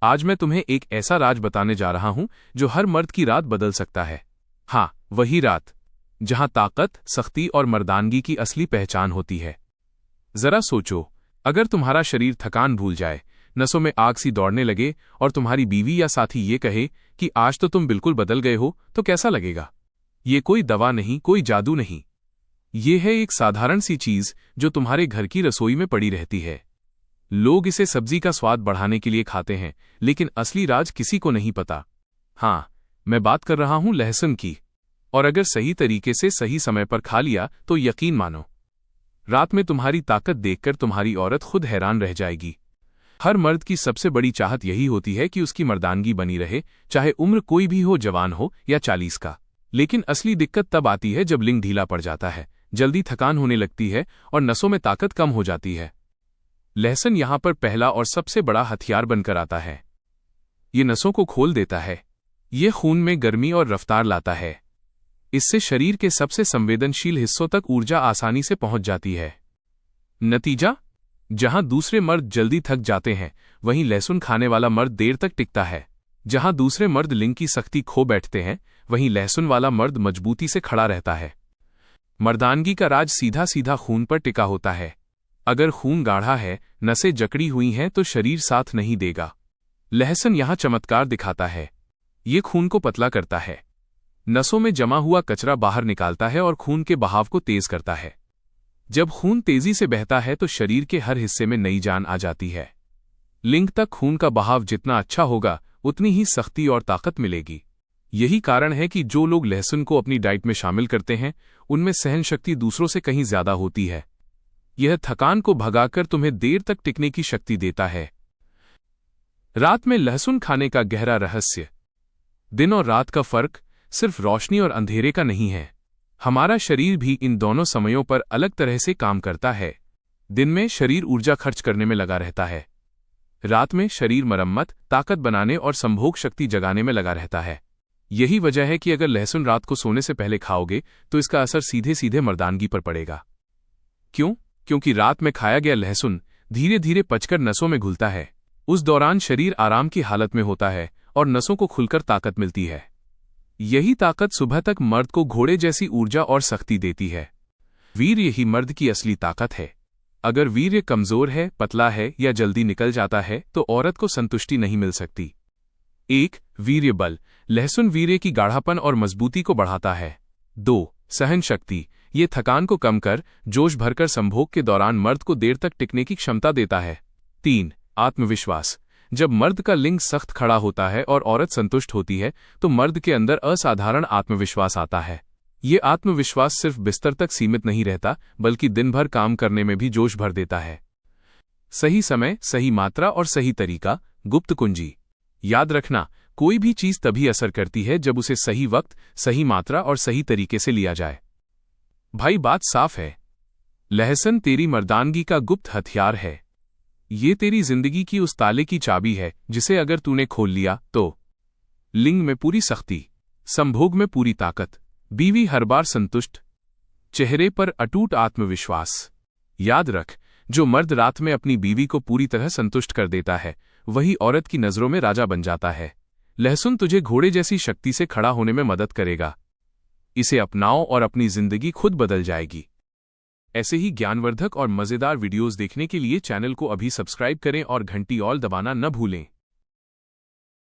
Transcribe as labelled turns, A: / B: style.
A: आज मैं तुम्हें एक ऐसा राज बताने जा रहा हूं जो हर मर्द की रात बदल सकता है। हाँ, वही रात जहां ताकत, सख्ती और मर्दानगी की असली पहचान होती है। जरा सोचो, अगर तुम्हारा शरीर थकान भूल जाए, नसों में आग सी दौड़ने लगे और तुम्हारी बीवी या साथी ये कहे कि आज तो तुम बिल्कुल बदल गए हो, तो कैसा लगेगा? ये कोई दवा नहीं, कोई जादू नहीं। ये है एक साधारण सी चीज जो तुम्हारे घर की रसोई में पड़ी रहती है। लोग इसे सब्जी का स्वाद बढ़ाने के लिए खाते हैं, लेकिन असली राज किसी को नहीं पता। हाँ, मैं बात कर रहा हूं लहसुन की। और अगर सही तरीके से सही समय पर खा लिया तो यकीन मानो, रात में तुम्हारी ताकत देखकर तुम्हारी औरत खुद हैरान रह जाएगी। हर मर्द की सबसे बड़ी चाहत यही होती है कि उसकी मर्दानगी बनी रहे, चाहे उम्र कोई भी हो, जवान हो या 40 का। लेकिन असली दिक्कत तब आती है जब लिंग ढीला पड़ जाता है, जल्दी थकान होने लगती है और नसों में ताकत कम हो जाती है। लहसुन यहां पर पहला और सबसे बड़ा हथियार बनकर आता है। ये नसों को खोल देता है, ये खून में गर्मी और रफ्तार लाता है। इससे शरीर के सबसे संवेदनशील हिस्सों तक ऊर्जा आसानी से पहुंच जाती है। नतीजा, जहां दूसरे मर्द जल्दी थक जाते हैं, वहीं लहसुन खाने वाला मर्द देर तक टिकता है। जहां दूसरे मर्द लिंग की सख्ती खो बैठते हैं, वहीं लहसुन वाला मर्द मजबूती से खड़ा रहता है। मर्दानगी का राज सीधा सीधा खून पर टिका होता है। अगर खून गाढ़ा है, नसें जकड़ी हुई हैं, तो शरीर साथ नहीं देगा। लहसुन यहां चमत्कार दिखाता है। ये खून को पतला करता है, नसों में जमा हुआ कचरा बाहर निकालता है और खून के बहाव को तेज करता है। जब खून तेजी से बहता है तो शरीर के हर हिस्से में नई जान आ जाती है। लिंग तक खून का बहाव जितना अच्छा होगा, उतनी ही सख्ती और ताकत मिलेगी। यही कारण है कि जो लोग लहसुन को अपनी डाइट में शामिल करते हैं, उनमें सहन शक्ति दूसरों से कहीं ज्यादा होती है। यह थकान को भगाकर तुम्हें देर तक टिकने की शक्ति देता है। रात में लहसुन खाने का गहरा रहस्य। दिन और रात का फर्क सिर्फ रोशनी और अंधेरे का नहीं है। हमारा शरीर भी इन दोनों समयों पर अलग तरह से काम करता है। दिन में शरीर ऊर्जा खर्च करने में लगा रहता है। रात में शरीर मरम्मत, ताकत बनाने और संभोग शक्ति जगाने में लगा रहता है। यही वजह है कि अगर लहसुन रात को सोने से पहले खाओगे तो इसका असर सीधे सीधे मर्दानगी पर पड़ेगा। क्यों? क्योंकि रात में खाया गया लहसुन धीरे धीरे पचकर नसों में घुलता है। उस दौरान शरीर आराम की हालत में होता है और नसों को खुलकर ताकत मिलती है। यही ताकत सुबह तक मर्द को घोड़े जैसी ऊर्जा और सख्ती देती है। वीर्य ही मर्द की असली ताकत है। अगर वीर्य कमजोर है, पतला है या जल्दी निकल जाता है तो औरत को संतुष्टि नहीं मिल सकती। 1. वीर्य बल। लहसुन वीर्य की गाढ़ापन और मजबूती को बढ़ाता है। 2. सहन शक्ति। ये थकान को कम कर जोश भरकर संभोग के दौरान मर्द को देर तक टिकने की क्षमता देता है। 3. आत्मविश्वास। जब मर्द का लिंग सख्त खड़ा होता है और औरत संतुष्ट होती है तो मर्द के अंदर असाधारण आत्मविश्वास आता है। ये आत्मविश्वास सिर्फ बिस्तर तक सीमित नहीं रहता, बल्कि दिन भर काम करने में भी जोश भर देता है। सही समय, सही मात्रा और सही तरीका गुप्त कुंजी। याद रखना, कोई भी चीज तभी असर करती है जब उसे सही वक्त, सही मात्रा और सही तरीके से लिया जाए। भाई, बात साफ है, लहसुन तेरी मर्दानगी का गुप्त हथियार है। ये तेरी जिंदगी की उस ताले की चाबी है जिसे अगर तूने खोल लिया तो लिंग में पूरी सख्ती, संभोग में पूरी ताकत, बीवी हर बार संतुष्ट, चेहरे पर अटूट आत्मविश्वास। याद रख, जो मर्द रात में अपनी बीवी को पूरी तरह संतुष्ट कर देता है, वही औरत की नजरों में राजा बन जाता है। लहसुन तुझे घोड़े जैसी शक्ति से खड़ा होने में मदद करेगा। इसे अपनाओ और अपनी जिंदगी खुद बदल जाएगी। ऐसे ही ज्ञानवर्धक और मजेदार वीडियोस देखने के लिए चैनल को अभी सब्सक्राइब करें और घंटी ऑल दबाना न भूलें।